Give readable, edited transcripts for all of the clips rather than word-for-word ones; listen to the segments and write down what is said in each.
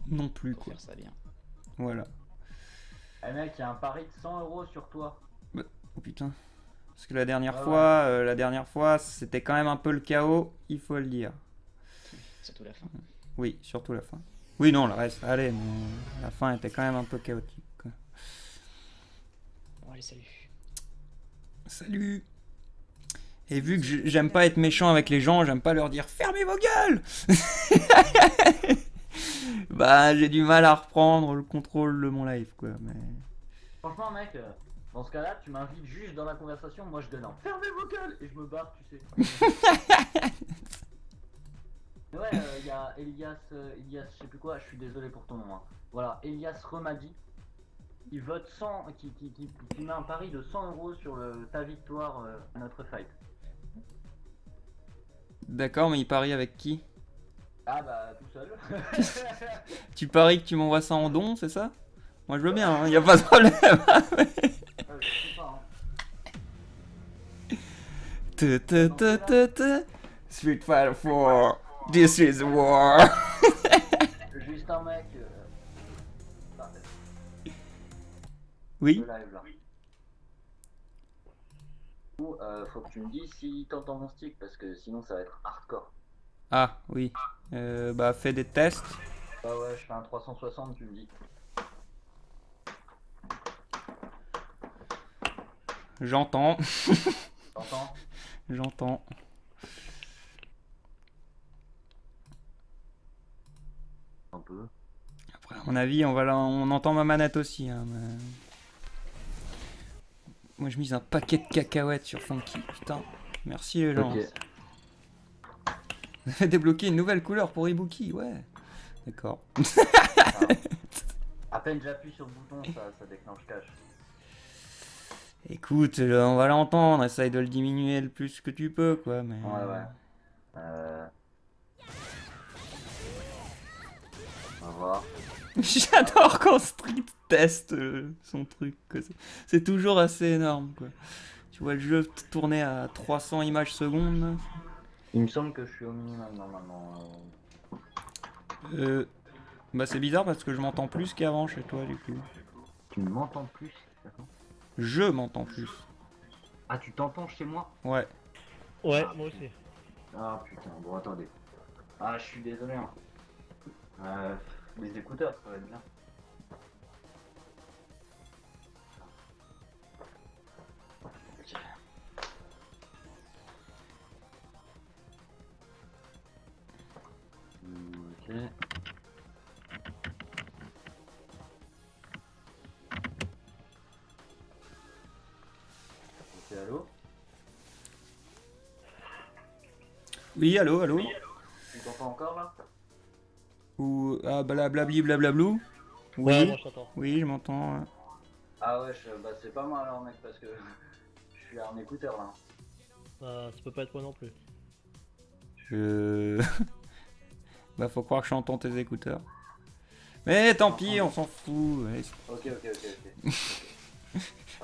non plus, Faut quoi. faire ça bien. Voilà. Eh mec, il y a un pari de 100 € sur toi. Bah, oh putain. Parce que Ouais. la dernière fois, c'était quand même un peu le chaos, il faut le dire. Surtout la fin. Oui, surtout la fin. Oui, non, le reste, allez, mais la fin était quand même un peu chaotique, quoi. Bon, allez, salut. Salut. Et vu que j'aime pas être méchant avec les gens, j'aime pas leur dire fermez vos gueules. Bah, j'ai du mal à reprendre le contrôle de mon live, quoi. Mais Franchement, mec, dans ce cas-là, tu m'invites juste dans la conversation. Moi, je donne un fermez vos gueules et je me barre, tu sais. Mais ouais, il y a Elias, je sais plus quoi, je suis désolé pour ton nom. Hein. Voilà, Elias Remadi. Il vote 100, qui met un pari de 100 € sur ta victoire à notre fight. d'accord, mais il parie avec qui? Ah bah, tout seul. Tu paries que tu m'envoies ça en don, c'est ça? Moi, je veux bien, hein, y a pas de problème. Je sais pas. Hein. Te, te, te, te, te. Street Fighter 4, this is war. Juste un mec. Oui. Le live là. Faut que tu me dises si t'entends mon stick parce que sinon ça va être hardcore. Ah, oui. Bah, fais des tests. Bah ouais, je fais un 360, tu me dis. J'entends. T'entends? J'entends. Un peu. Après, à mon avis, on entend ma manette aussi. Hein, mais... Moi, je mise un paquet de cacahuètes sur Funky. Putain, merci les gens. Ok. Vous avez débloqué une nouvelle couleur pour Ibuki, ouais. D'accord. À peine j'appuie sur le bouton, ça déclenche cache. Écoute, on va l'entendre. Essaye de le diminuer le plus que tu peux, quoi. Mais... Ouais. On va voir. J'adore quand Street teste son truc. C'est toujours assez énorme, quoi. Tu vois le jeu tourner à 300 images secondes. Il me semble que je suis au minimum normalement. Bah c'est bizarre parce que je m'entends plus qu'avant chez toi, du coup. Tu m'entends plus? D'accord. Je m'entends plus. Ah, tu t'entends chez moi? Ouais. Ouais, moi aussi. Ah putain, bon attendez. Ah, je suis désolé. Hein. Les écouteurs, ça va être bien. Ok. Ok, allô? Oui, allô, allô. Tu t'entends encore là? Ou ah blablabli blablablou. Ouais, Oui, moi je t'entends. oui, je m'entends. Ah ouais, bah c'est pas mal alors mec parce que je suis à un écouteur là. Ça peut pas être moi non plus. Je... Bah faut croire que j'entends tes écouteurs. Mais tant pis, on s'en fout. Ouais. Ok.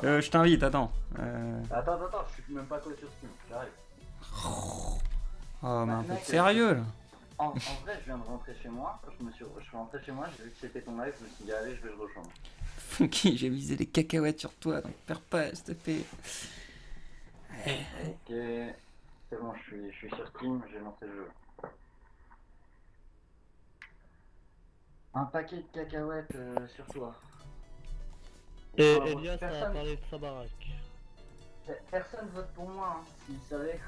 Je t'invite, attends. Attends, je suis même pas collé sur Steam, j'arrive. Oh mais un peu de mec, sérieux là. En vrai, je viens de rentrer chez moi, je suis rentré chez moi, j'ai vu que c'était ton live, je me suis dit allez, je vais le rejoindre. Funky, j'ai visé les cacahuètes sur toi, donc perds pas, s'il te plaît. Ok, c'est bon, je suis sur Steam, j'ai lancé le jeu. Un paquet de cacahuètes sur toi. Et Enfin, Elias a personne, parlé de sa baraque. personne vote pour moi, hein, s'il savait.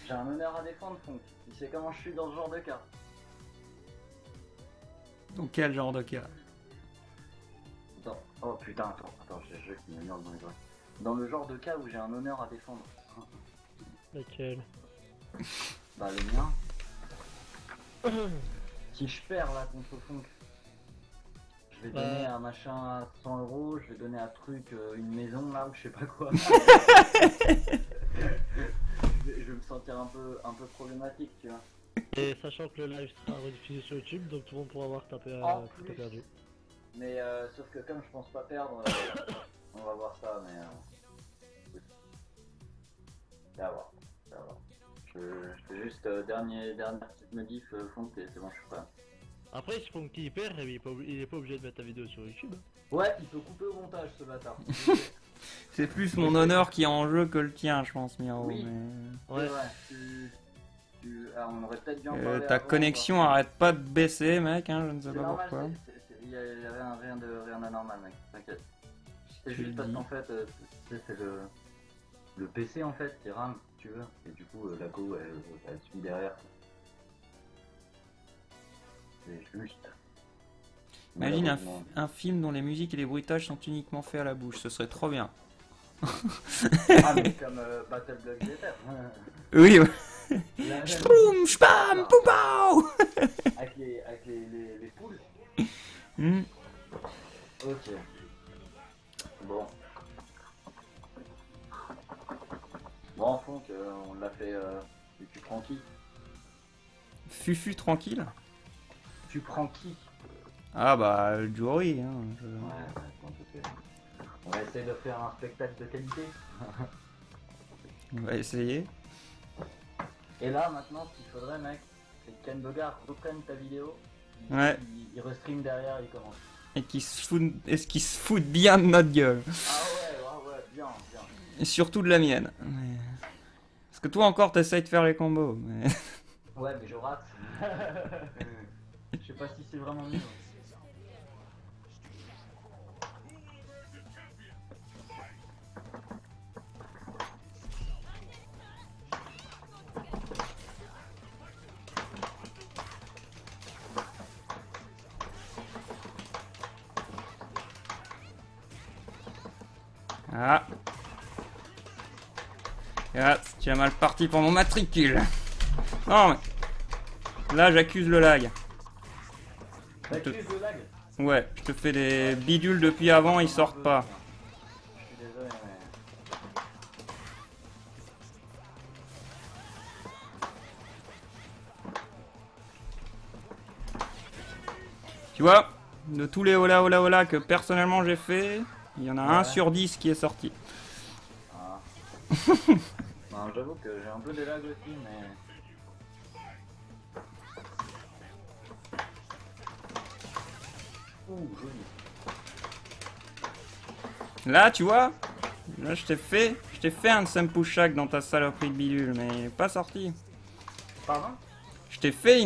J'ai un honneur à défendre, Funk. Il sait comment je suis dans ce genre de cas. Dans quel genre de cas? Attends. Oh putain, attends, j'ai le jeu qui me merde dans les oreilles. Dans le genre de cas où j'ai un honneur à défendre. Lequel? Bah le mien. Si je perds là contre Funk, je vais donner un machin à 100 €, je vais donner à truc une maison là ou je sais pas quoi. Je vais me sentir un peu problématique, tu vois. Et sachant que le live sera rediffusé sur YouTube, donc tout le monde pourra voir que t'as En que t'as plus. perdu. Mais sauf que comme je pense pas perdre, on va voir ça, mais... oui. À voir. Je fais juste dernière petite modif, fond, c'est bon, je suis pas. Après, si Funky il perd, il est pas obligé de mettre la vidéo sur YouTube. Ouais, il peut couper au montage ce bâtard. C'est plus mon honneur qui est en jeu que le tien, je pense, Miro. Oui. Mais... Ouais. Ah, on aurait peut-être dû en parler ta avant, connexion arrête pas de baisser, mec, hein, je ne sais C'est pas normal, pourquoi. il y a rien d'anormal, mec, t'inquiète. C'est Tu juste le parce dis. qu'en fait, c'est le PC en fait qui rame, si tu veux, et du coup, la go elle suit derrière. C'est juste. Imagine Malheureusement. un film dont les musiques et les bruitages sont uniquement faits à la bouche, ce serait trop bien. Ah, mais comme Battle Block GTR. Oui, ouais. La même Shboum, musique. shbam, boum, boum. Avec les poules. Hmm. Ok. Bon. Bon, en fond, on l'a fait. Et tu prends qui? Fufu tranquille. Tu prends qui? Ah bah, le Jory, hein. Ouais, on va essayer de faire un spectacle de qualité. On va essayer. Et là, maintenant, ce qu'il faudrait, mec, c'est que Ken Bogard reprenne ta vidéo. Ouais. Il restream derrière, il commence. Et qui se foutent bien de notre gueule. Ah ouais, bien. Et surtout de la mienne. Parce que toi encore, t'essayes de faire les combos. Mais... Ouais, mais je rate. Je sais pas si c'est vraiment mieux. Ah. Ah, c'est déjà mal parti pour mon matricule. Non mais... Là, j'accuse le lag. T'accuses le lag? Ouais, je te fais des bidules depuis avant, ils sortent pas. Je suis désolé, mais... Tu vois, de tous les hola hola hola que personnellement j'ai fait, il y en a un Ouais. sur 10 qui est sorti. Ah. Non, j'avoue que j'ai un peu des lags aussi, mais... Ouh, joli. Là, tu vois, là je t'ai fait un Sempushak dans ta saloperie de bidule, mais il est pas sorti. Pardon? Je t'ai fait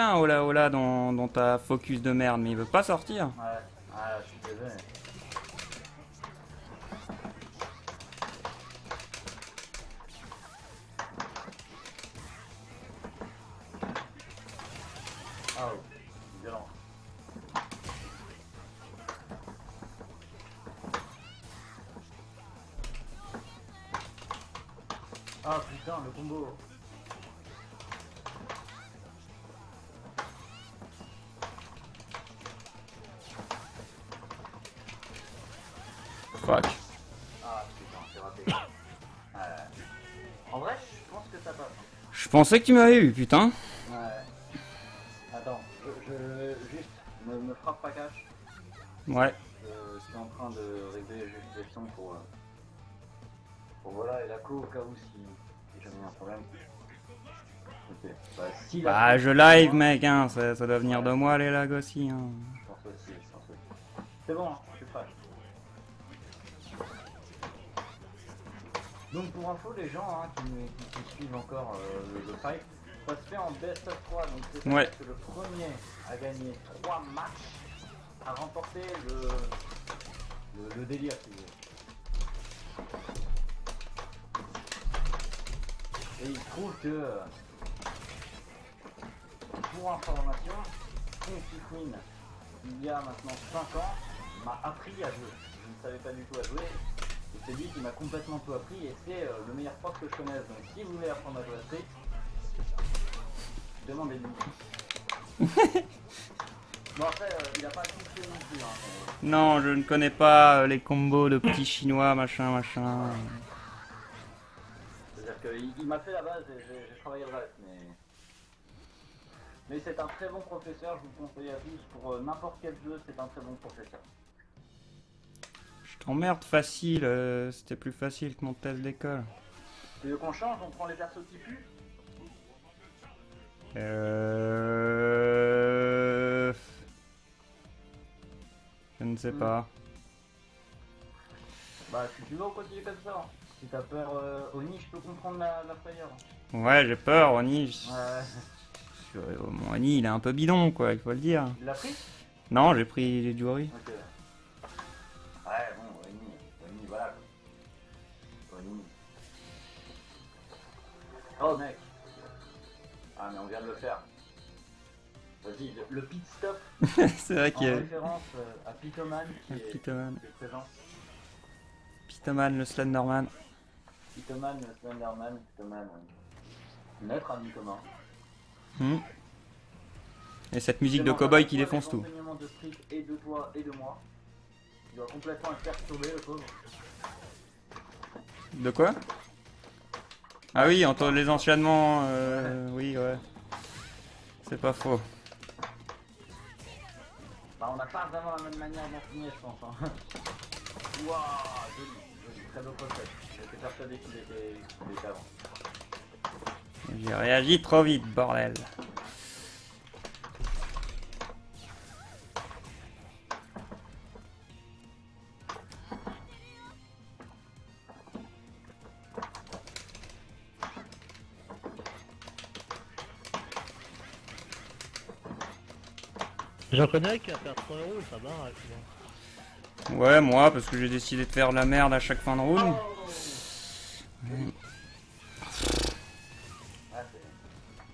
un hola hola dans ta focus de merde, mais il veut pas sortir. Ouais, ah, je suis désolé. Oh, violent. Ah putain, le combo. Fuck. Ah putain, c'est raté. En vrai, je pense que ça passe. Je pensais que tu m'avais eu, putain. Ouais. Attends, juste, me frappe pas cash. Ouais. Je suis en train de régler juste les sons pour voilà, et la co au cas où si jamais il y a un problème. Ok. Bah, si la Bah, co- je live, mec, hein, ça doit venir de moi les lags aussi. Hein. Je pense aussi. C'est bon, hein, je suis prêt. Donc pour info, les gens qui suivent encore le fight, ça se fait en best of 3, donc c'est Ouais. que le premier à gagner 3 matchs a remporté le délire, si vous voulez. Et il se trouve que, pour information, Funky Queen, il y a maintenant 5 ans, m'a appris à jouer. Je ne savais pas du tout à jouer. Et c'est lui qui m'a complètement tout appris et c'est le meilleur prof que je connaisse. Donc si vous voulez apprendre à jouer à Street, demandez-lui. Bon après, il a pas tout fait non plus. Hein, Non, je ne connais pas les combos de petits chinois, machin. c'est-à-dire qu'il m'a fait la base et j'ai travaillé le reste. Mais c'est un très bon professeur, je vous le conseille à tous. Pour n'importe quel jeu, c'est un très bon professeur. Je t'emmerde facile, c'était plus facile que mon test d'école. Tu veux qu'on change? On prend les persos qui puent? Je ne sais pas. Bah si tu veux on continue comme ça. Si t'as peur Oni, je peux comprendre la frayeur. Ouais, j'ai peur, Oni. Ouais. Mon Oni, il est un peu bidon, quoi, il faut le dire. Tu l'as pris? Non, j'ai pris les Jury. Ok. Ouais, bon, Oni, voilà. Oni. Oh mec. Ah mais on vient de le faire. Vas-y, le pit stop C'est vrai en qu'il y a référence à Pitoman qui est Pitoman. présent. Pitoman, le Slenderman. Pitoman, Slenderman, Pitoman, notre ami commun. Et cette musique de Justement, cowboy qui les défonce tout. enseignements de Street et de toi et de moi. Il doit complètement être perturbé le pauvre. De quoi? Ah oui, entre les enchaînements, oui, ouais. C'est pas faux. Bah on n'a pas vraiment la même manière d'enseigner je pense. Hein. Waouh, joli, très beau concept. J'étais persuadé qu'il était avant. J'ai réagi trop vite, bordel. J'en connais qui a perdu 3 euros et ça baraque. Ouais, moi, parce que j'ai décidé de faire de la merde à chaque fin de round.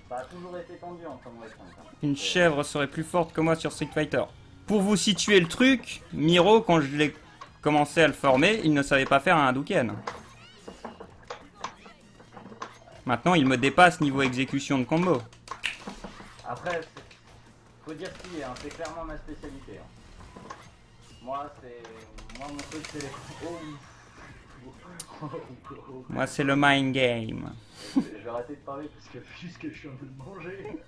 Ça a toujours été tendu entre moi et Franck. Hein. Une chèvre serait plus forte que moi sur Street Fighter. Pour vous situer le truc, Miro, quand je l'ai commencé à le former, il ne savait pas faire un Hadouken. Maintenant, il me dépasse niveau exécution de combo. Après, faut dire ce qu'il est, hein. C'est clairement ma spécialité. Hein. Moi, mon truc, c'est les... Moi, c'est le mind game. Je vais arrêter de parler parce que vu ce que je suis en train de manger.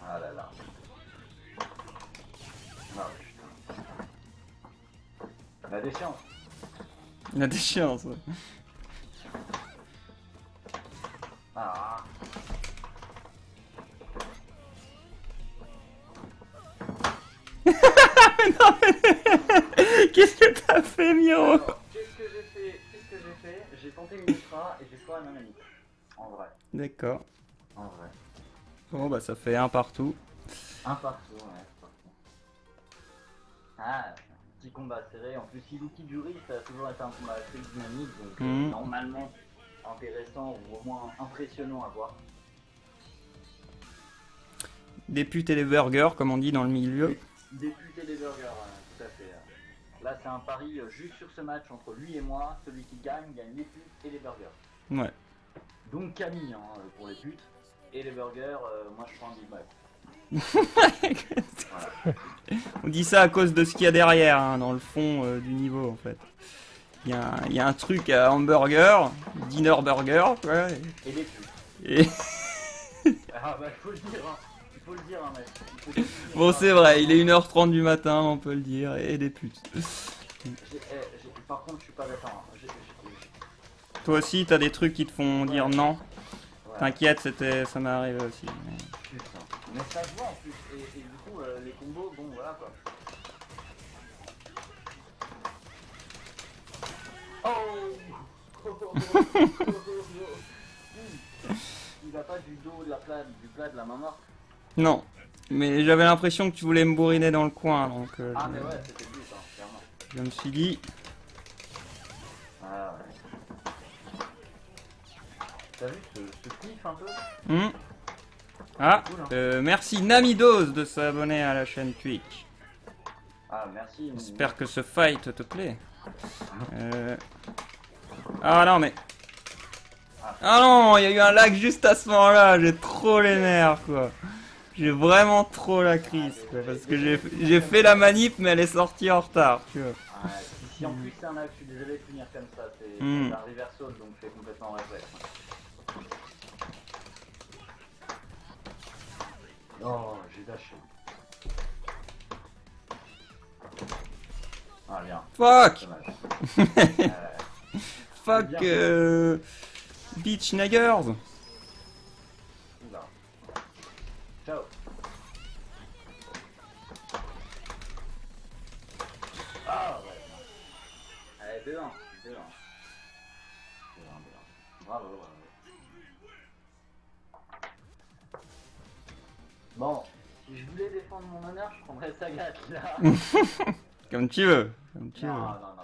Ah là là. Non, putain. La déchéance. La déchéance. Ouais. Ah. Qu'est-ce que t'as fait, Miro? Alors, qu'est-ce que j'ai fait? J'ai tenté une ultra et j'ai foiré ma manip. En vrai. D'accord. En vrai. Bon, bah ça fait un partout. Un partout, ouais. Partout. Ah, petit combat serré. En plus, Iluki Jury, ça a toujours été un combat assez dynamique. Donc, normalement, intéressant ou au moins impressionnant à voir. Des putes et des burgers, comme on dit dans le milieu. Député des burgers, tout à fait. Là, c'est un pari juste sur ce match entre lui et moi. Celui qui gagne les putes et les burgers. Ouais. Donc Camille hein, pour les putes et les burgers, moi je prends un Big Mac. Voilà. On dit ça à cause de ce qu'il y a derrière, hein, dans le fond du niveau en fait. Il y a un truc à hamburger, dinner burger, quoi. Et les putes. Et... Ah bah faut le dire, hein. Il faut le dire, hein, mec. Il faut le dire, Bon, hein. c'est vrai, il est 1h30 du matin, on peut le dire, et des putes. Par contre, je suis pas d'accord. Hein. Toi aussi, t'as des trucs qui te font dire non. Ouais. T'inquiète, ça m'est arrivé aussi. Putain. Mais ça se voit en plus. Et du coup, les combos, bon voilà quoi. Oh. Il va pas du dos de du plat de la main morte. Non, mais j'avais l'impression que tu voulais me bourriner dans le coin, donc Ah mais ouais, c'était le but, hein, clairement. je me suis dit... Ah ouais. T'as vu ce cliff un peu? Ah, Cool, hein. merci Namidos de s'abonner à la chaîne Twitch. Ah merci. J'espère que ce fight te plaît. Ah non mais... Ah non, il y a eu un lag juste à ce moment-là, j'ai trop les nerfs quoi. J'ai vraiment trop la crise quoi, parce que j'ai fait la manip mais elle est sortie en retard, tu vois. Ah, si en plus c'est un lag, je suis désolé de finir comme ça, c'est un reversal donc c'est complètement réflexe. Oh, j'ai lâché. Ah bien. Fuck. Dommage. fuck Beach Naggers. Oula. Ciao. Ah ouais. Allez, 2-1. 2-1. 2-1. Bravo, bravo. Bon, si je voulais défendre mon honneur, je prendrais Sagat là. Comme tu veux. Comme tu Non, veux. non, non, non, non,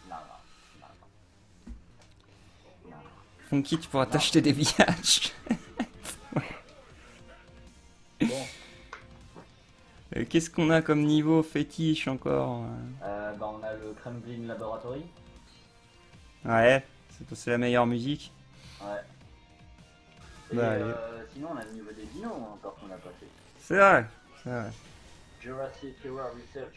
non, non, non. Funky, tu pourras t'acheter des villages. Bon, Qu'est-ce qu'on a comme niveau fétiche encore? bah on a le Kremlin Laboratory. Ouais, c'est la meilleure musique. Ouais. Et Bah, allez. sinon on a le niveau des dinos encore qu'on a pas fait. C'est vrai, c'est vrai. Jurassic Era Research.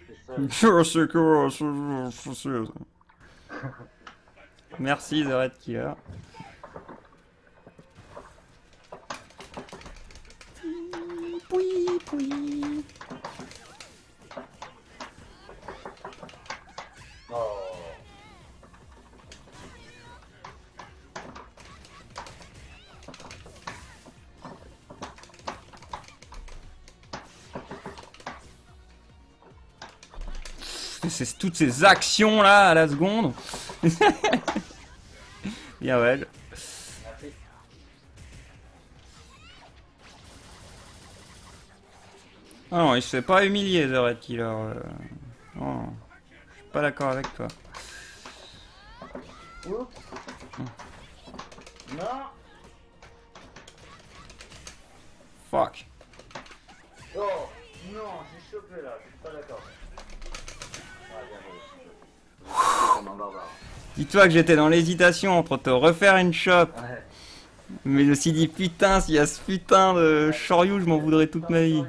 Merci The Red Killer. Oh. C'est toutes ces actions là à la seconde. Bien ouais. Merci. Ah non, il se fait pas humilier The Red Killer. Non, je suis pas d'accord avec toi. Oups. Non. Fuck. Oh non, j'ai chopé là, je suis pas d'accord. Ouais, bien joué. Comme un barbare. Dis-toi que j'étais dans l'hésitation entre te refaire une shop, Ouais. mais je me suis dit putain, s'il y a ce putain de Shoryu, je m'en voudrais toute ma vie.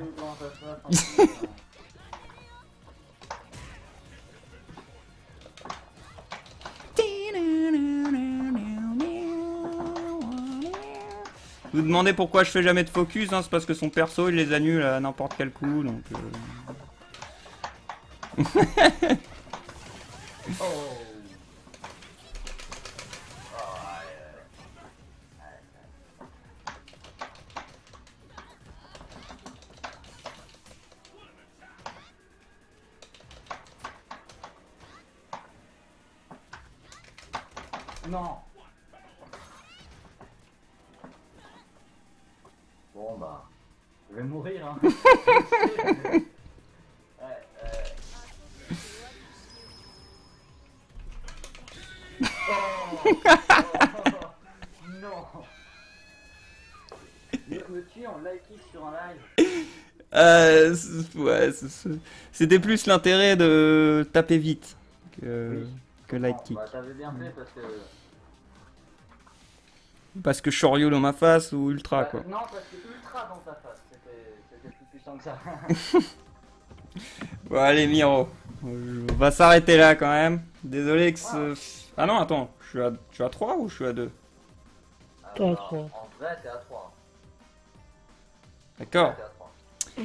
Vous vous demandez pourquoi je fais jamais de focus, hein, c'est parce que son perso il les annule à n'importe quel coup, donc... Oh. Non. Bon bah, je vais mourir hein. Oh, non. Me tuer en live kick sur un live. Ouais, c'était plus l'intérêt de taper vite que, Oui. que light kick. Bah t'avais bien fait parce que... Parce que Shoryu dans ma face ou Ultra quoi. Non, parce que ultra dans ta face, c'était plus puissant que ça. Bon allez Miro, on va s'arrêter là quand même. Désolé que ce... Ah non attends, je suis à 3 ou je suis à 2? T'es à 3. En vrai, t'es à 3. D'accord. T'es à 3. 3-1.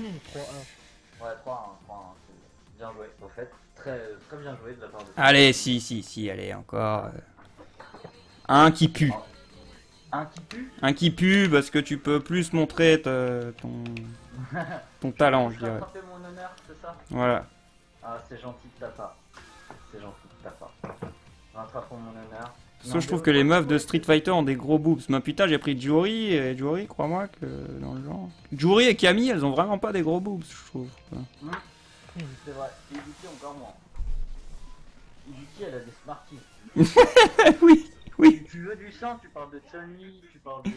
Ouais, 3, 3, c'est bien joué. Au fait, très bien joué de la part de... Allez, si, allez, encore. Un qui pue. Un qui pue. Un qui pue parce que tu peux plus montrer ton talent, je dirais. Rattraper mon honneur, c'est ça? Voilà. Ah, c'est gentil de ta part. C'est gentil de ta part. Rattrapons mon honneur. Parce que je trouve que les meufs de Street Fighter ont des gros boobs. Mais putain, j'ai pris Juri, et Juri, crois-moi que dans le genre. Juri et Camille, elles ont vraiment pas des gros boobs, je trouve. C'est vrai. Et Yuki encore moins. Yuki, elle a des Smarties. Oui. Tu veux du sang, tu parles de Chun-Li, tu parles de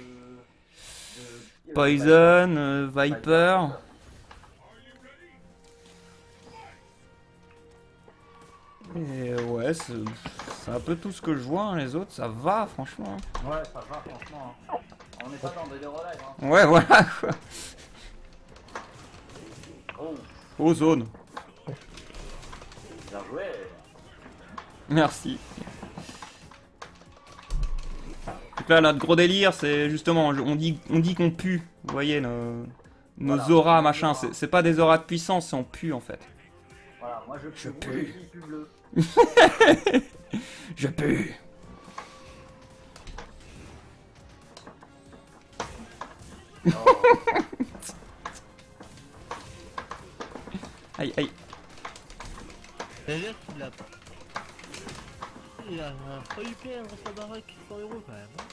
Poison, Viper. Et ouais, c'est un peu tout ce que je vois, hein. Les autres, ça va, franchement. Ouais, ça va, franchement. Hein. On n'est pas dans des Eurolive. Hein. Ouais, voilà, quoi. Oh, Aux zones. bien joué. Merci. Donc là, notre gros délire, c'est justement, on dit qu'on pue. Vous voyez, nos Voilà, auras, machin. auras. C'est pas des auras de puissance, c'est on pue, en fait. Voilà, moi je Je pue. pue. Yuki pue bleu. Je pue. Oh. Aïe, aïe. Elias, il a failli perdre sa baraque 100 € quand même. Hein.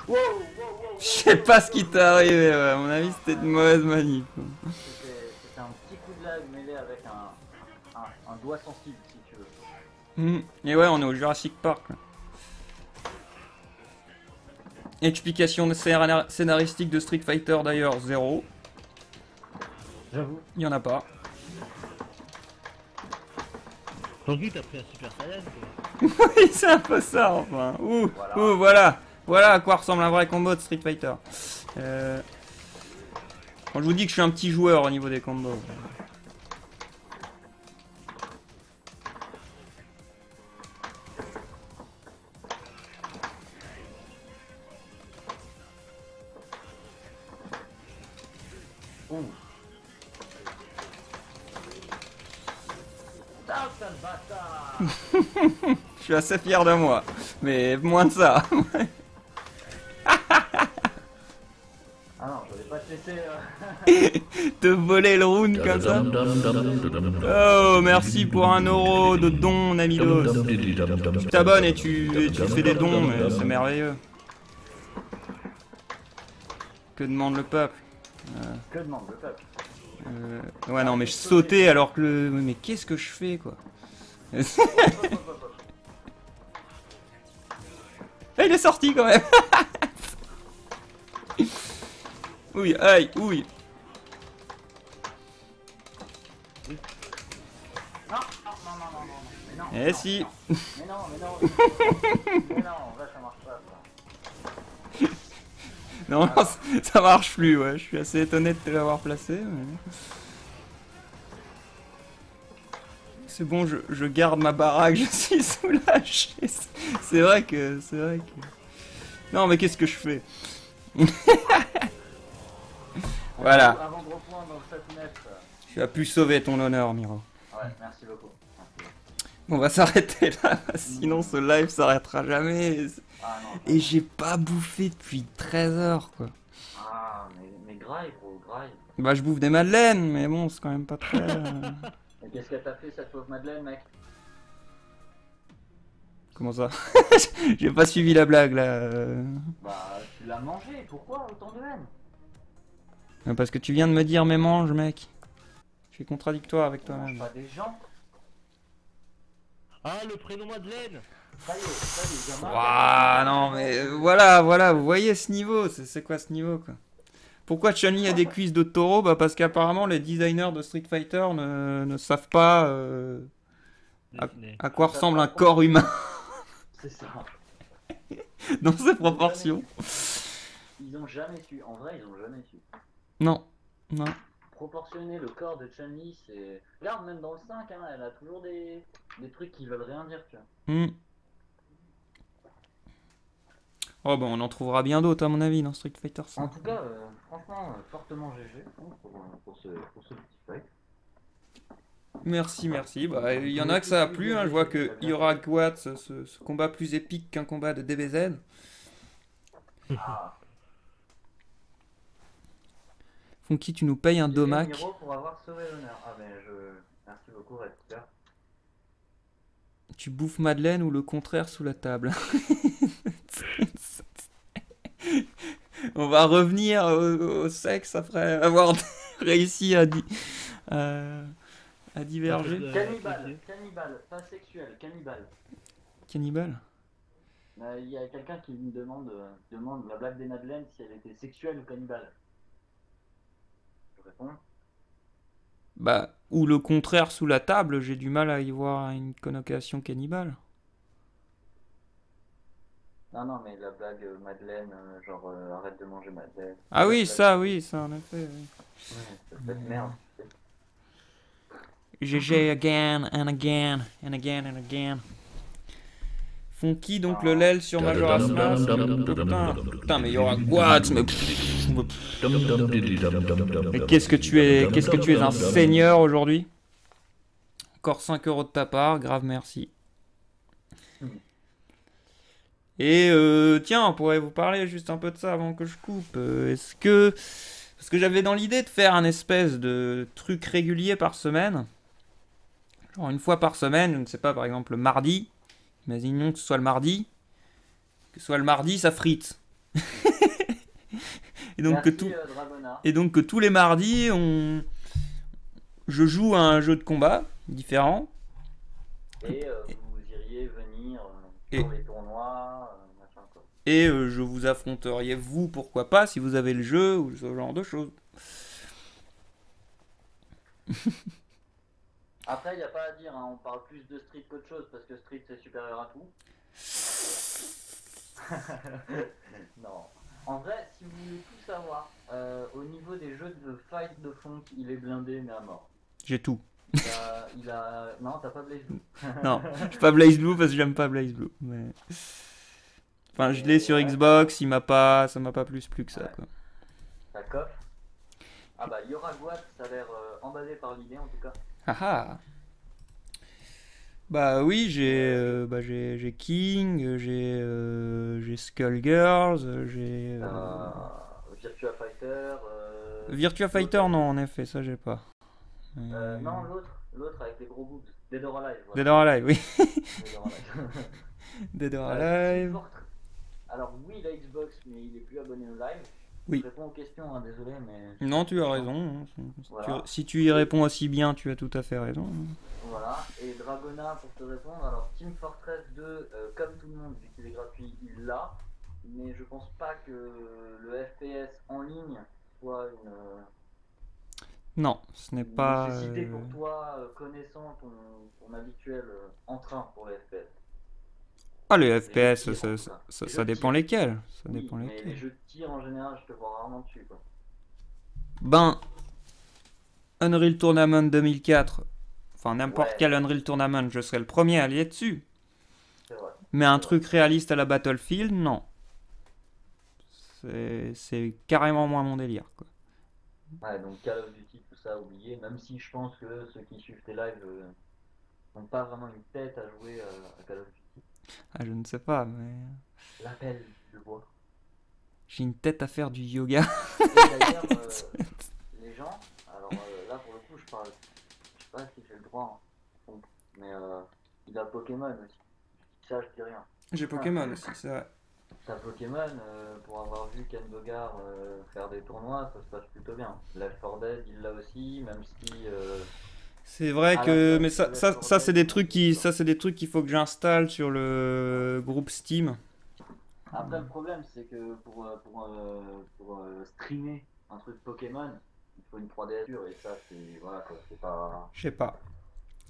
Wow, wow, wow, Je sais pas ce qui t'est arrivé, ouais. À mon avis, c'était une mauvaise manip. C'était un petit coup de lag mêlé avec un doigt sensible, si tu veux. Et ouais, on est au Jurassic Park. Là. Explication scénaristique de Street Fighter d'ailleurs, 0. J'avoue. Il y en a pas. Donc lui, t'as pris un Super Saiyan quoi. Oui, c'est un peu ça, enfin. Ouh, Voilà. ouh, voilà. Voilà à quoi ressemble un vrai combo de Street Fighter. Quand je vous dis que je suis un petit joueur au niveau des combos. Ouh. Ah, sale bâtard. Je suis assez fier de moi. Mais moins de ça. Ah non, je vais pas te laisser... Te voler le round comme ça. Oh, merci pour 1 € de don, mon ami Dos. Tu t'abonnes et tu fais des dons, mais c'est merveilleux. Que demande le peuple? Que demande le peuple? Ouais, non, mais je sautais alors que le... Mais qu'est-ce que je fais, quoi? Ah, il est sorti quand même. Oui, aïe, oui. Non, non, non, non, non, non, mais non. Eh si. Mais non, mais non. Mais non, là ça marche pas, ça. Non, non, ça marche plus, ouais. Je suis assez étonné de te l'avoir placé. Mais... C'est bon, je garde ma baraque, je suis soulagé. C'est vrai que... Non, mais qu'est-ce que je fais? Voilà. Avant de reprendre dans le 7 mètres. Tu as pu sauver ton honneur, Miro. Ouais, merci beaucoup. Merci. On va s'arrêter là, sinon ce live s'arrêtera jamais. Ah non. Et j'ai pas bouffé depuis 13 heures, quoi. Ah, mais graille, gros, graille. Bah, je bouffe des madeleines, mais bon, c'est quand même pas très... Et qu'est-ce que t'as fait cette pauvre Madeleine, mec? Comment ça? J'ai pas suivi la blague, là. Bah, tu l'as mangé, pourquoi autant de haine? Parce que tu viens de me dire, mais mange, mec. Je suis contradictoire avec Tu manges toi-même. pas des gens? Ah, le prénom Madeleine. Ça y est, gamin. Ouah, non, mais voilà, vous voyez ce niveau, c'est quoi ce niveau, quoi? Pourquoi Chun-Li a des cuisses de taureau? Bah parce qu'apparemment les designers de Street Fighter ne savent pas à quoi ressemble un corps humain C'est ça. dans ces proportions. Ils ont jamais su, en vrai, ils ont jamais su. Non, non. Proportionner le corps de Chun-Li, c'est... Regarde, même dans le 5, hein, elle a toujours des trucs qui veulent rien dire, tu vois. Hmm. Oh bah on en trouvera bien d'autres à mon avis dans Street Fighter 5. En tout cas, franchement, fortement GG pour ce petit fight. Merci, merci. Bah il y en a que ça a plu, hein. Je vois que Iraquat, ce combat plus épique qu'un combat de DBZ. Ah, Funky, tu nous payes un domac. Miro pour avoir sauvé l'honneur. Ah ben merci beaucoup, Red Cooper. Tu bouffes Madeleine ou le contraire sous la table. On va revenir au sexe après avoir réussi à diverger. Cannibale, pas sexuel, cannibale. Cannibale? Il y a quelqu'un qui me demande la blague des Madeleines si elle était sexuelle ou cannibale. Je réponds. Bah, ou le contraire sous la table, j'ai du mal à y voir une connotation cannibale. Non, mais la blague Madeleine, genre arrête de manger Madeleine. Ah oui, ça, en effet. Oui. Ouais, cette merde. GG again and again and again and again. Funky, donc le lel sur Majora's Mask. Putain, mais il y aura quoi? Mais qu'est-ce que tu es un seigneur aujourd'hui? Encore 5 € de ta part, grave merci. Et tiens, on pourrait vous parler juste un peu de ça avant que je coupe. Est-ce que... Parce que j'avais dans l'idée de faire un espèce de truc régulier par semaine. Genre une fois par semaine, je ne sais pas, par exemple le mardi. Imaginons que ce soit le mardi. Que ce soit le mardi, ça frite. Et donc, Merci Dragona. et donc que tous les mardis, je joue à un jeu de combat différent. Et vous iriez venir Et- sur les tournois, machin quoi. Et je vous affronteriez, vous, pourquoi pas, si vous avez le jeu ou ce genre de choses. Après, il n'y a pas à dire, hein, on parle plus de Street qu'autre chose parce que Street c'est supérieur à tout. Non. En vrai, si vous voulez tout savoir, au niveau des jeux de fight de funk, il est blindé mais à mort. J'ai tout. Non, t'as pas Blaze Blue. Non, je suis pas Blaze Blue parce que j'aime pas Blaze Blue. Mais... Enfin, je l'ai sur Ouais. Xbox, ça m'a pas plus plu que ça, Ouais. quoi. Ça coffre. Ah bah, Yoraguat, ça a l'air emballé par l'idée en tout cas. Ah ah. Bah oui, j'ai King, j'ai Skullgirls, j'ai Virtua Fighter. Virtua Fighter, non, en effet, ça j'ai pas. Non, l'autre avec les gros boobs. Dead or Alive. Voilà. Dead or Alive, oui. Dead or Alive. Dead or Team Alive. Fortress. Alors oui, il a Xbox, mais il est plus abonné au live. Oui. Je réponds aux questions, hein, désolé, mais... Non, tu as raison. Voilà. Si tu y réponds aussi bien, tu as tout à fait raison. Voilà. Et Dragona, pour te répondre, alors Team Fortress 2, comme tout le monde, vu qu'il est gratuit, il l'a. Mais je pense pas que le FPS en ligne soit une Non, ce n'est pas. nécessité pour toi, connaissant ton habituel entrain pour les FPS. Ah, les Les FPS, jeux de tir, en tout cas. Les jeux ça de dépend tir. lesquels. Ça Oui, dépend mais lesquels. les jeux de tir en général, je te vois rarement dessus, quoi. Ben, Unreal Tournament 2004, enfin n'importe Ouais. quel Unreal Tournament, je serais le premier à aller dessus. C'est vrai. Mais un truc réaliste à la Battlefield, non. C'est carrément moins mon délire, quoi. Ouais, donc Call of Duty, tout ça, oublié. Même si je pense que ceux qui suivent tes lives n'ont pas vraiment une tête à jouer à Call of Duty. Ah, je ne sais pas, mais L'appel du bois. j'ai une tête à faire du yoga. Et d'ailleurs, les gens, alors là pour le coup, je parle, je sais pas si j'ai le droit, hein, mais il a Pokémon aussi. Ça, je dis rien. J'ai Pokémon aussi, c'est vrai. T'as Pokémon, pour avoir vu Ken Bogard faire des tournois, ça se passe plutôt bien. Left 4 Dead, il l'a aussi, même si. C'est vrai à que, la mais place de ça Left 4 c'est Dead, des trucs qu'il faut que j'installe sur le groupe Steam. Après, le problème, c'est que pour streamer un truc Pokémon, il faut une 3DS dure, et ça, c'est. Voilà quoi, c'est pas. Je sais pas.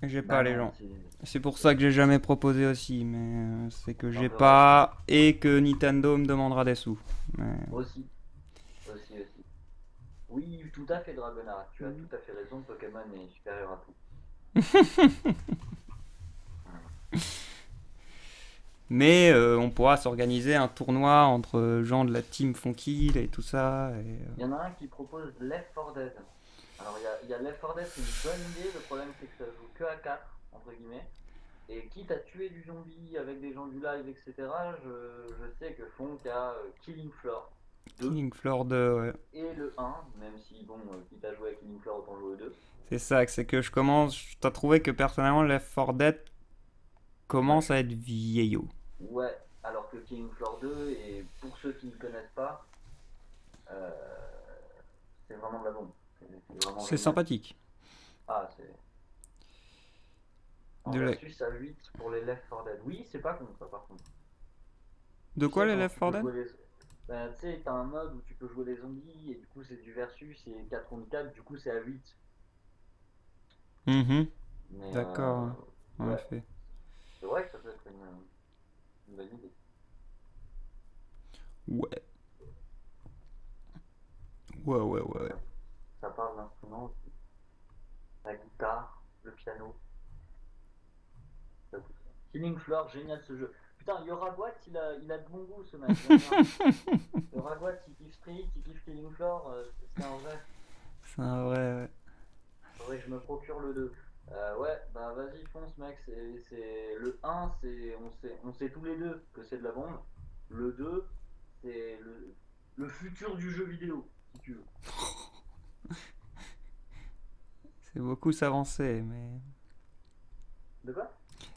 J'ai Bah pas les non, gens. c'est- C'est pour ça que j'ai jamais proposé aussi, mais c'est que j'ai peu pas et que Nintendo me demandera des sous. Mais... Aussi. Oui, tout à fait, Dragonard. Tu as tout à fait raison, Pokémon est supérieur à tout. Mais on pourra s'organiser un tournoi entre gens de la team Funky et tout ça. Il y en a un qui propose Left 4 Dead. Alors, il y a Left 4 Dead, c'est une bonne idée. Le problème, c'est que ça joue que à 4, entre guillemets. Et quitte à tuer du zombie avec des gens du live, etc., je sais que Funk a Killing Floor 2 Killing Floor 2, ouais. et le 1, même si, bon, quitte à jouer à Killing Floor, autant jouer au 2. C'est ça, c'est que je t'as trouvé que personnellement Left 4 Dead commence à être vieillot. Ouais, alors que Killing Floor 2, et pour ceux qui ne connaissent pas, euh, c'est vraiment de la bombe. Vraiment C'est génial. sympathique. Ah, c'est. En De la- versus à 8 pour les Left 4 Dead. Oui, c'est pas con ça par contre. De quoi Tu sais, les quand Left tu 4 peux Dead? jouer Ben, tu sais, t'as un mode où tu peux jouer les zombies et du coup c'est du versus et 4 contre 4, du coup c'est à 8. Mhm, Mais, d'accord, en ouais, effet. c'est vrai que ça peut être une bonne idée. Ouais. Ouais. Ça parle d'instruments aussi. La guitare, le piano. Ça, tout ça. Killing Floor, génial ce jeu. Putain, Yoraguat, il a de bon goût ce mec. Yoraguat, il kiffe Street, il kiffe Killing Floor, c'est un vrai. C'est un vrai, ouais. Faudrait que je me procure le 2. Ouais, bah vas-y, fonce mec, c'est le 1, on sait tous les deux que c'est de la bombe. Le 2, c'est le futur du jeu vidéo, si tu veux. C'est beaucoup s'avancer, mais... De quoi?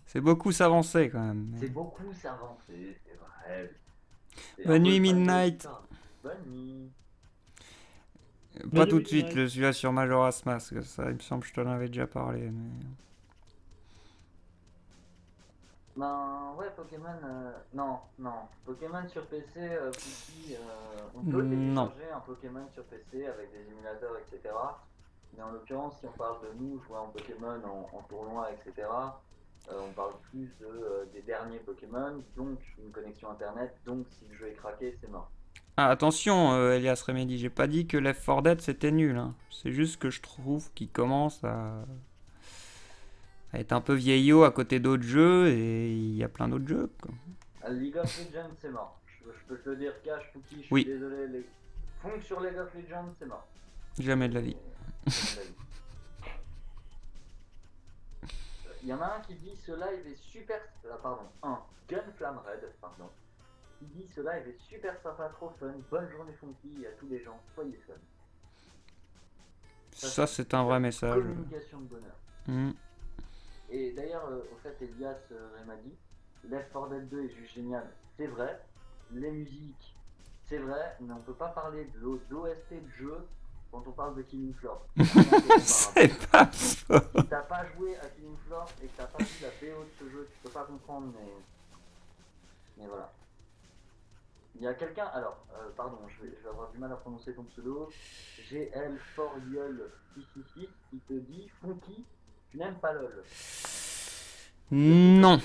C'est beaucoup s'avancer quand même. mais- C'est beaucoup s'avancer, c'est vrai. C'est Bonne un peu nuit, le fan de Midnight. guitare. Bonne nuit. Pas Bonne tout nuit, de suite, Midnight. le celui-là sur Majora's Mask, ça il me semble que je t'en avais déjà parlé. Mais... Ben ouais, Pokémon, non, non. Pokémon sur PC, Pouki, on peut Non. télécharger un Pokémon sur PC avec des émulateurs, etc. Mais en l'occurrence, si on parle de nous jouer en Pokémon en tournoi, etc., on parle plus des derniers Pokémon, donc une connexion internet, donc si le jeu est craqué, c'est mort. Ah, attention, Elias Remedy, j'ai pas dit que Left 4 Dead c'était nul. Hein. C'est juste que je trouve qu'il commence à être un peu vieillot à côté d'autres jeux et il y a plein d'autres jeux. Quoi. League of Legends, c'est mort. Je peux te le dire, Cash, Pouki, je suis Oui. désolé. Funk sur League of Legends, c'est mort. Jamais de la vie. Jamais de la vie. Il y en a un qui dit ce live est super. Pardon, Gunflam Red, pardon. Il dit ce live est super sympa, trop fun. Bonne journée Funky à tous les gens, soyez fun. Ça, c'est un vrai message. Communication de bonheur. Hmm. Et d'ailleurs, au fait, Elias Remedy, Left 4 Dead 2 est juste génial. C'est vrai, les musiques, c'est vrai, mais on peut pas parler de l'OST de jeu quand on parle de Killing Floor. C'est pas faux. Si t'as pas joué à Killing Floor et que t'as pas vu la BO de ce jeu, tu peux pas comprendre, mais voilà. Il y a quelqu'un, alors, pardon, je vais avoir du mal à prononcer ton pseudo, GL Foriol 666 qui te dit Funky, tu n'aimes pas LOL. Non,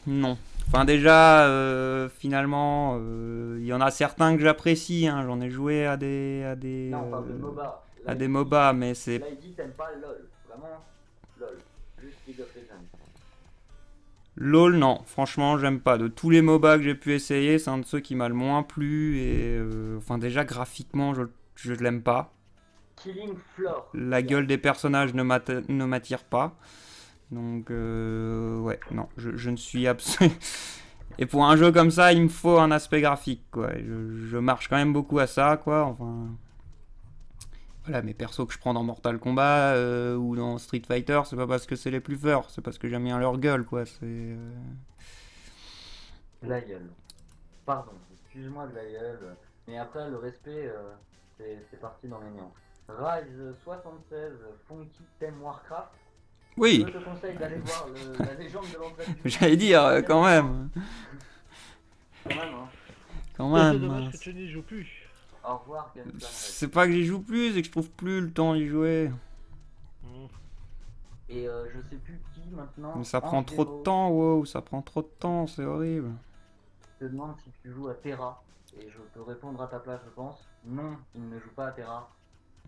non. Enfin déjà, finalement, il y en a certains que j'apprécie. Hein. J'en ai joué à des Non, on parle de MOBA. Là, à des il dit- MOBA, mais c'est Là, il dit t'aimes pas LOL. Vraiment, LOL. Juste League of Legends. LOL, non. Franchement, j'aime pas. De tous les MOBA que j'ai pu essayer, c'est un de ceux qui m'a le moins plu. Et enfin déjà graphiquement, je l'aime pas. Killing Floor. La gueule des personnages ne m'attire pas. Donc, ouais, non, je ne suis absolument... Et pour un jeu comme ça, il me faut un aspect graphique, quoi. Je marche quand même beaucoup à ça, quoi. Enfin... Voilà, mes persos que je prends dans Mortal Kombat ou dans Street Fighter, c'est pas parce que c'est les plus forts, c'est parce que j'aime bien leur gueule, quoi. C'est... La gueule. Pardon, excuse-moi de la gueule. Mais après, le respect, c'est parti dans les néants. Rise 76, Funky Thème Warcraft. Oui, Je te conseille d'aller voir la légende de l'entraide du... j'allais dire, quand même. Quand même, hein. Quand C'est même. dommage hein. que tu n'y joues plus. Au revoir, Gunflam Red. C'est pas que j'y joue plus, c'est que je trouve plus le temps d'y jouer. Hmm. Et je sais plus qui maintenant. Mais ça prend trop de Angelo temps, wow, ça prend trop de temps, c'est horrible. te demande si tu joues à Terra. Et je peux répondre à ta place, je pense. Non, il ne joue pas à Terra.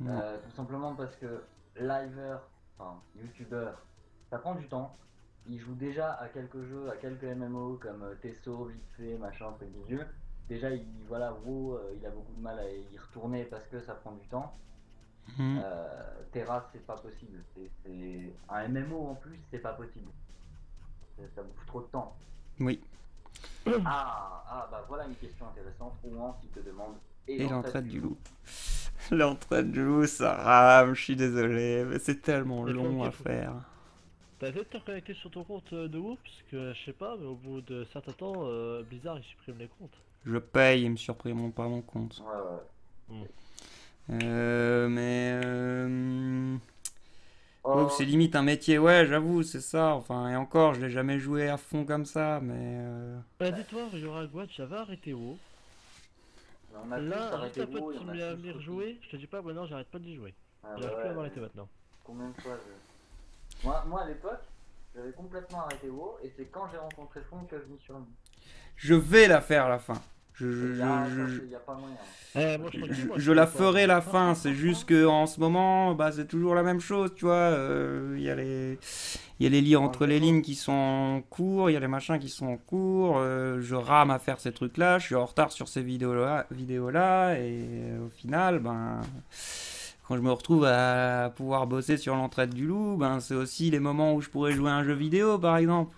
Non. Tout simplement parce que liver, enfin YouTuber, ça prend du temps. Il joue déjà à quelques jeux, à quelques MMO comme Tesso, vite fait, machin, truc des yeux. Déjà, voilà, WoW, il a beaucoup de mal à y retourner parce que ça prend du temps. Mhm. Terra, c'est pas possible. C'est un MMO en plus, c'est pas possible. Ça bouffe trop de temps. Oui. Bah voilà une question intéressante. Ouan qui te demande. Et l'entraide du loup. L'entraide du loup, ça rame, je suis désolé, mais c'est tellement Et long à faut- faire. T'as essayé de te reconnecter sur ton compte de WoW parce que je sais pas, mais au bout de certains temps, Blizzard il supprime les comptes. Je paye, ils me surprimeront pas mon compte. Ouais. Mais... Oh, WoW, c'est limite un métier, ouais, j'avoue, c'est ça. Enfin, et encore, je l'ai jamais joué à fond comme ça, mais... Dis-toi, Yora Guad, j'avais arrêté WoW. on a tous Là, juste arrêté un peu WoW, de et on a à tous venir repris. jouer, je te dis pas, maintenant j'arrête pas d'y jouer. Ah, J'arrive bah plus à ouais, m'arrêter maintenant. Combien de fois moi à l'époque, j'avais complètement arrêté WoW et c'est quand j'ai rencontré Fond que je m'y suis remis. Je vais la faire, la fin. Il y a pas moyen. Moi, je continue, moi, Je la peux pas. ferai la fin, c'est juste que en ce moment, bah, c'est toujours la même chose, tu vois. Il y a les lire entre les lignes qui sont en cours, il y a les machins qui sont en cours. Je rame à faire ces trucs-là, je suis en retard sur ces vidéos-là, et au final, ben, quand je me retrouve à pouvoir bosser sur l'entraide du loup, ben, c'est aussi les moments où je pourrais jouer à un jeu vidéo, par exemple.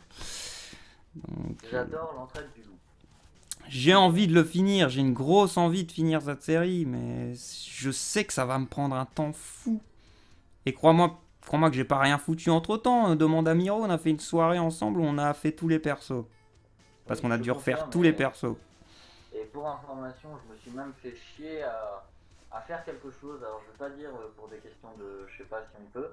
Donc, J'adore l'entraide du loup. J'ai envie de le finir, j'ai une grosse envie de finir cette série, mais je sais que ça va me prendre un temps fou. Et crois-moi que j'ai pas rien foutu entre-temps. Demande à Miro, on a fait une soirée ensemble où on a fait tous les persos. Parce Oui, qu'on a je dû refaire confirme, tous les et- persos. Et pour information, je me suis même fait chier à faire quelque chose. Alors, je vais pas dire pour des questions de je sais pas si on peut.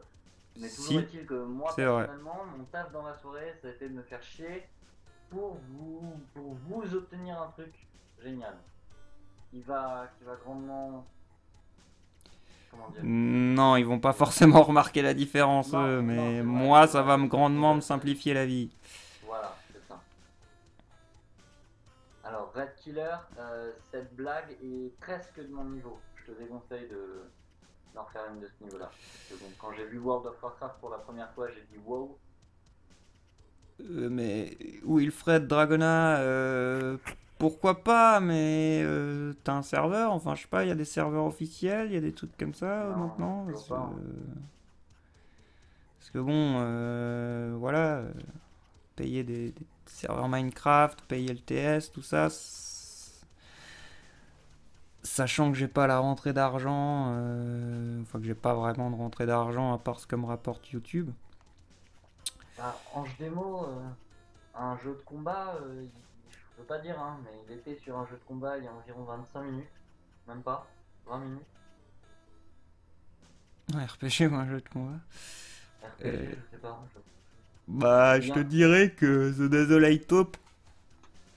Mais toujours Si, est-il que moi, c'est vrai. personnellement, mon taf dans la soirée, ça a été de me faire chier pour vous obtenir un truc génial. Qui va grandement. Comment dire? Non, ils vont pas forcément remarquer la différence, Non, eux, non, mais c'est vrai, moi, c'est ça vrai, va me c'est grandement vrai. me simplifier la vie. Voilà, c'est ça. Alors, Red Killer, cette blague est presque de mon niveau. Je te déconseille d'en faire une de ce niveau-là. Parce que bon, quand j'ai vu World of Warcraft pour la première fois, j'ai dit wow. Mais Wilfred Dragona, pourquoi pas, mais t'as un serveur, enfin je sais pas, il y a des serveurs officiels, il y a des trucs comme ça Non, maintenant. toujours pas, hein. Parce que bon, voilà, payer des serveurs Minecraft, payer le TS, tout ça, sachant que j'ai pas la rentrée d'argent, enfin que j'ai pas vraiment de rentrée d'argent à part ce que me rapporte YouTube. Bah, Ange Démo, un jeu de combat, je peux pas dire, hein, mais il était sur un jeu de combat il y a environ 25 minutes. Même pas, 20 minutes. Ouais, RPG ou un jeu de combat. RPG, je sais pas. Bah, je te dirais que The Desolate Hope,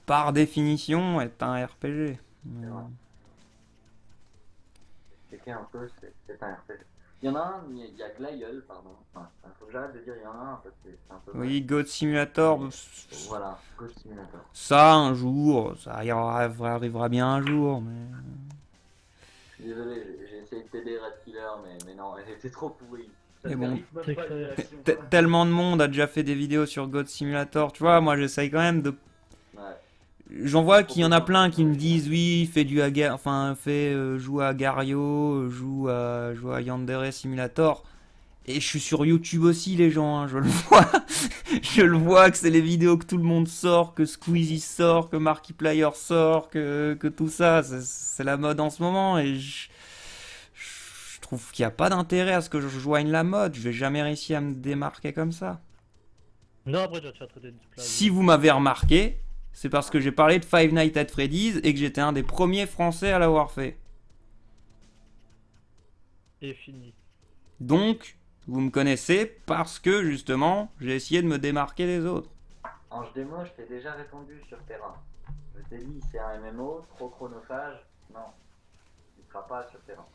par définition, est un RPG. C'est vrai. Checker un peu, c'est un RPG. Il y en a un, il y a Glaïeul, pardon. Enfin, faut que j'arrête de dire il y en a un parce que c'est un peu. Oui, God Simulator, Voilà, God Simulator. ça un jour, ça arrivera bien un jour, mais... Je suis désolé, j'ai essayé de t'aider Red Killer, mais non, elle était trop pourrie. Ça Mais bon, mérite même c'est pas de clair. réaction. Tellement de monde a déjà fait des vidéos sur God Simulator, tu vois, moi j'essaye quand même de... Ouais. J'en vois qu'il y en a plein qui me disent oui, fais du joue à Gario, joue à Yandere Simulator. Et je suis sur YouTube aussi, les gens, hein, je le vois. Je le vois que c'est les vidéos que tout le monde sort, que Squeezie sort, que Markiplier sort, que tout ça. C'est la mode en ce moment. Et je trouve qu'il n'y a pas d'intérêt à ce que je joigne la mode. Je vais jamais réussir à me démarquer comme ça. Non, après, tu vas te faire traiter de plage. Si vous m'avez remarqué, c'est parce que j'ai parlé de Five Nights at Freddy's et que j'étais un des premiers Français à l'avoir fait. Et fini. Donc, vous me connaissez parce que justement, j'ai essayé de me démarquer des autres. Ange Démo, je t'ai déjà répondu sur Terrain. Je t'ai dit, c'est un MMO, trop chronophage. Non, il ne sera pas sur Terrain.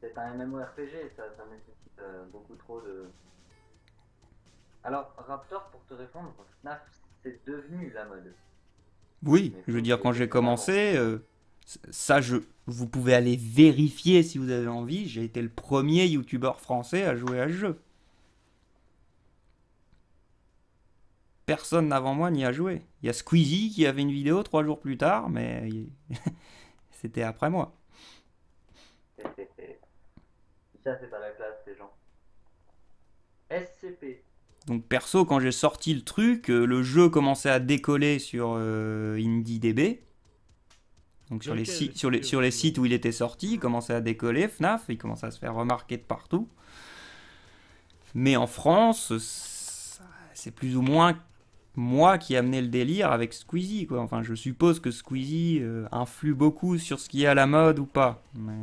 C'est un MMORPG, ça nécessite beaucoup trop de. Alors, Raptor, pour te répondre, FNAF, c'est devenu la mode. Oui, je veux dire, quand j'ai commencé, ça, vous pouvez aller vérifier si vous avez envie. J'ai été le premier youtubeur français à jouer à ce jeu. Personne avant moi n'y a joué. Il y a Squeezie qui avait une vidéo 3 jours plus tard, mais c'était après moi. Ça, c'est pas la classe, ces gens. SCP. Donc perso, quand j'ai sorti le truc, le jeu commençait à décoller sur IndieDB. Donc sur, Ok, sur les sites où il était sorti, il commençait à décoller, FNAF, il commençait à se faire remarquer de partout. Mais en France, c'est plus ou moins moi qui ai amené le délire avec Squeezie, quoi. Enfin, je suppose que Squeezie influe beaucoup sur ce qui est à la mode ou pas. Mais...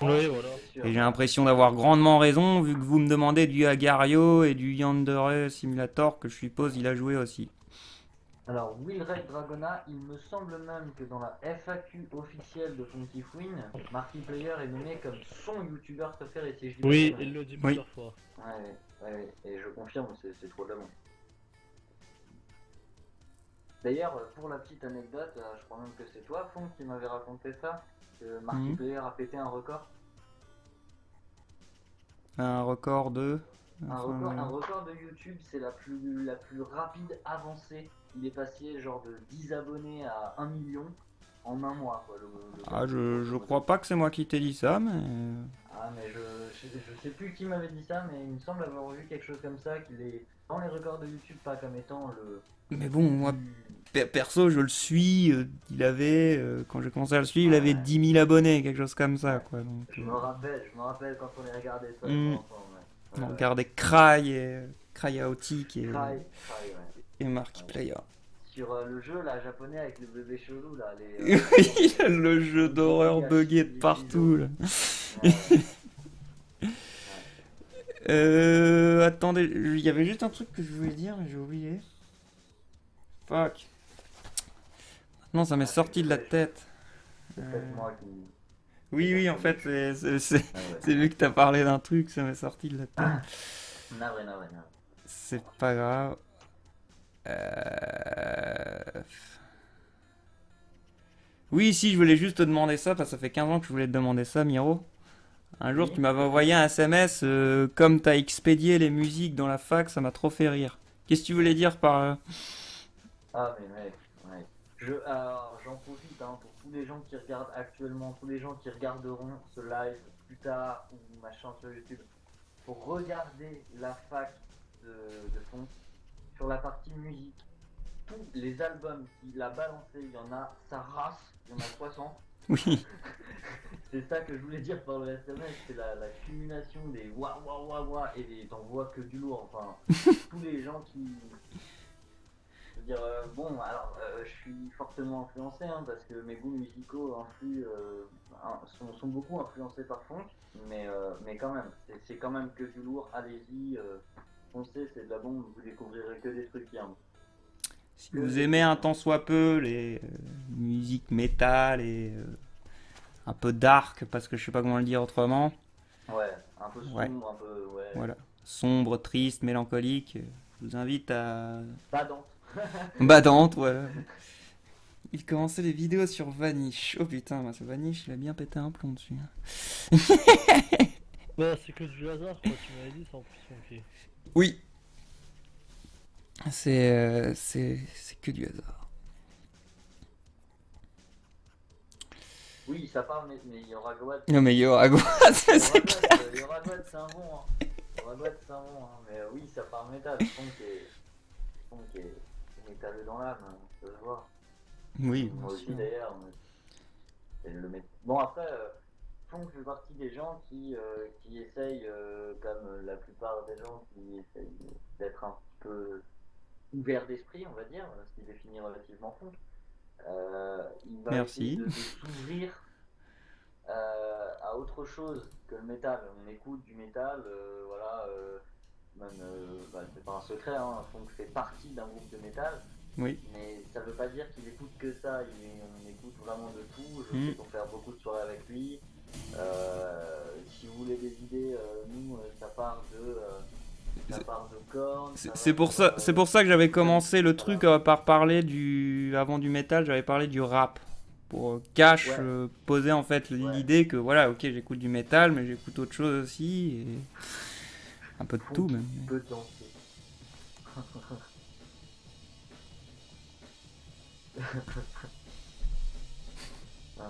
Oui, voilà. Et j'ai l'impression d'avoir grandement raison, vu que vous me demandez du Agario et du Yandere Simulator, que je suppose il a joué aussi. Alors, Willred Dragona, il me semble même que dans la FAQ officielle de Funky Fouine, Markiplier est nommé comme son youtubeur préféré. Si je dis pas Oui, de conneries. il le dit Oui. plusieurs fois. Ouais, et je confirme, c'est trop de l'amour. D'ailleurs, pour la petite anecdote, je crois même que c'est toi, Funk, qui m'avait raconté ça, que Markiplier a pété un record. Un record de... Un record de YouTube, c'est la plus rapide avancée. Il est passé genre de 10 abonnés à 1 million en un mois. Quoi, Ah, je crois pas que c'est moi qui t'ai dit ça, mais... Ah, mais je sais plus qui m'avait dit ça, mais il me semble avoir vu quelque chose comme ça, qu'il est dans les records de YouTube, pas comme étant le... Mais bon, moi, perso, je le suis. Il avait, quand j'ai commencé à le suivre, il avait 10 000 abonnés, quelque chose comme ça, quoi. Donc, Je me rappelle quand on les regardait ça Mm. ensemble. Ouais. on regardait Cry et Cry Chaotic et Ouais. Markiplier. Sur le jeu là japonais avec le bébé chelou là. Les, Oui, le jeu d'horreur bugué de partout, là. Attendez, il y avait juste un truc que je voulais dire, mais j'ai oublié. Fuck. Maintenant, ça m'est sorti de la tête. C'est peut-être moi qui... Oui, en fait, c'est Ah ouais. c'est vu que t'as parlé d'un truc, ça m'est sorti de la tête. Navré. C'est pas grave. Euh, Oui, si, je voulais juste te demander ça, parce que ça fait 15 ans que je voulais te demander ça, Miro. Un jour, Oui. tu m'avais envoyé un SMS, comme t'as expédié les musiques dans la fac, ça m'a trop fait rire. Qu'est-ce que tu voulais dire par... Ah mais mec, ouais. Alors, j'en profite hein, pour tous les gens qui regardent actuellement, tous les gens qui regarderont ce live plus tard ou machin sur YouTube, pour regarder la fac de fond sur la partie musique. Tous les albums qu'il a balancés, il y en a, sa race, il y en a 60. Oui, C'est ça que je voulais dire par le SMS, c'est la cumulation des wa et t'en vois que du lourd, enfin, tous les gens qui... Je veux dire, bon, alors, je suis fortement influencé, hein, parce que mes goûts musicaux sont beaucoup influencés par funk, mais quand même, c'est quand même que du lourd, allez-y, foncez, c'est de la bombe, vous découvrirez que des trucs bien. si vous aimez un tant soit peu les musiques métal et un peu dark, parce que je sais pas comment le dire autrement, Ouais, un peu sombre, Ouais. un peu, ouais, voilà, sombre, triste, mélancolique, je vous invite à... badante. Badante, voilà. Il commençait les vidéos sur Vanish. Oh putain, moi, ce Vanish, il a bien pété un plomb dessus. Bah, c'est que du hasard, quoi. Tu m'avais dit, c'est en plus funky. Oui. C'est que du hasard. Oui, ça part, mais il y aura Goat. Non mais yo, à quoi c'est clair. Il y aura Goat, c'est un bon, hein. Il y aura Goat, c'est un bon, hein. Mais oui, ça part métal. Funk est métalleux dans l'âme, hein, ça se voit. Oui, Moi bien aussi sûr. d'ailleurs. Bon après, Funk fait partie des gens qui essayent, comme la plupart des gens qui essayent d'être un petit peu ouverts d'esprit, on va dire, ce qui définit relativement Funk. Il va essayer Merci. de s'ouvrir à autre chose que le métal. On écoute du métal, voilà, même, c'est pas un secret, hein, Funk fait partie d'un groupe de métal. Oui. Mais ça veut pas dire qu'il écoute que ça, on écoute vraiment de tout. Je Mm. sais qu'on fait beaucoup de soirées avec lui. Si vous voulez des idées, nous, ça part de Korn. C'est pour ça, c'est pour ça que j'avais commencé le truc par parler avant du métal, j'avais parlé du rap. Pour cash, Ouais. poser en fait l'idée que voilà, ok, j'écoute du métal, mais j'écoute autre chose aussi. Et un peu de Funk tout même. qui peut danser. Ah,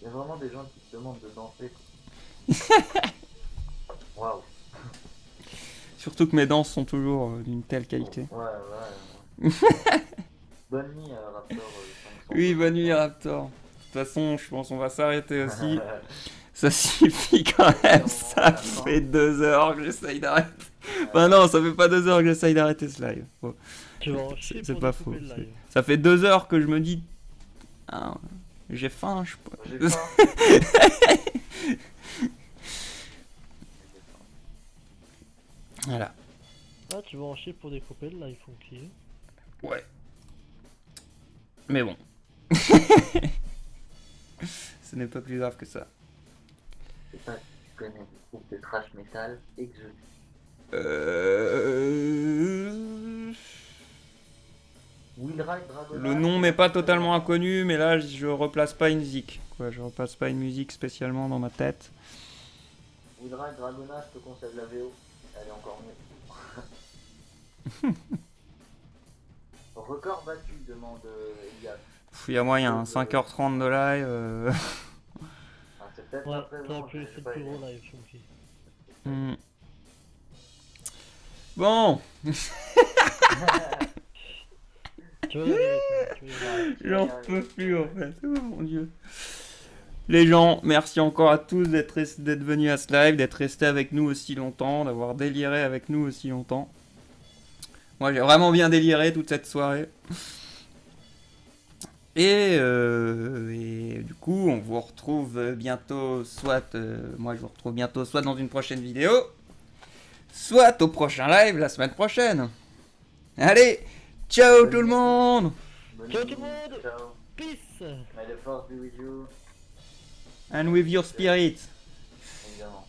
il y a vraiment des gens qui te demandent de danser. Waouh. Surtout que mes danses sont toujours d'une telle qualité. Ouais. Bonne nuit, Raptor. 500. Oui, bonne nuit Raptor. De toute façon, je pense qu'on va s'arrêter aussi. Ça suffit quand même, ça fait 2 heures que j'essaye d'arrêter. Enfin non, ça fait pas 2 heures que j'essaye d'arrêter ce live. Bon, Tu vas en chier c'est pour pas découper faux. le live. Ça fait 2 heures que je me dis... Ah, j'ai faim, je peux... J'ai faim. Voilà. Ah, tu vas en chier pour découper le live funky. Ouais. Mais bon. Ce n'est pas plus grave que ça. C'est pas que tu connais des groupes de trash metal et que je... Wheelride Dragonite. Le nom m'est pas totalement inconnu, mais là je replace pas une musique. Quoi, je replace pas une musique spécialement dans ma tête. Wheelride Dragonite, je te conseille la VO. Elle est encore mieux. Record battu, demande Elias. Il y a moyen, hein, 5h30 de live. Ah, c'est peut-être Ouais, pas t'as présent. pu j'ai laisser le pas plus aimé. gros live funky. Hmm. Bon, Tu veux y aller, tu veux y aller. j'en peux plus en fait. Oh mon dieu. Les gens, merci encore à tous d'être venus à ce live, d'être restés avec nous aussi longtemps, d'avoir déliré avec nous aussi longtemps. Moi j'ai vraiment bien déliré toute cette soirée. Et du coup, on vous retrouve bientôt, moi je vous retrouve bientôt soit dans une prochaine vidéo, soit au prochain live la semaine prochaine. Allez, ciao tout le monde! Bonne Ciao nuit, tout le monde. Ciao. Peace. May the force be with you. And with your spirit. Évidemment.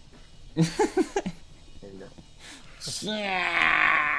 Évidemment. Ciao.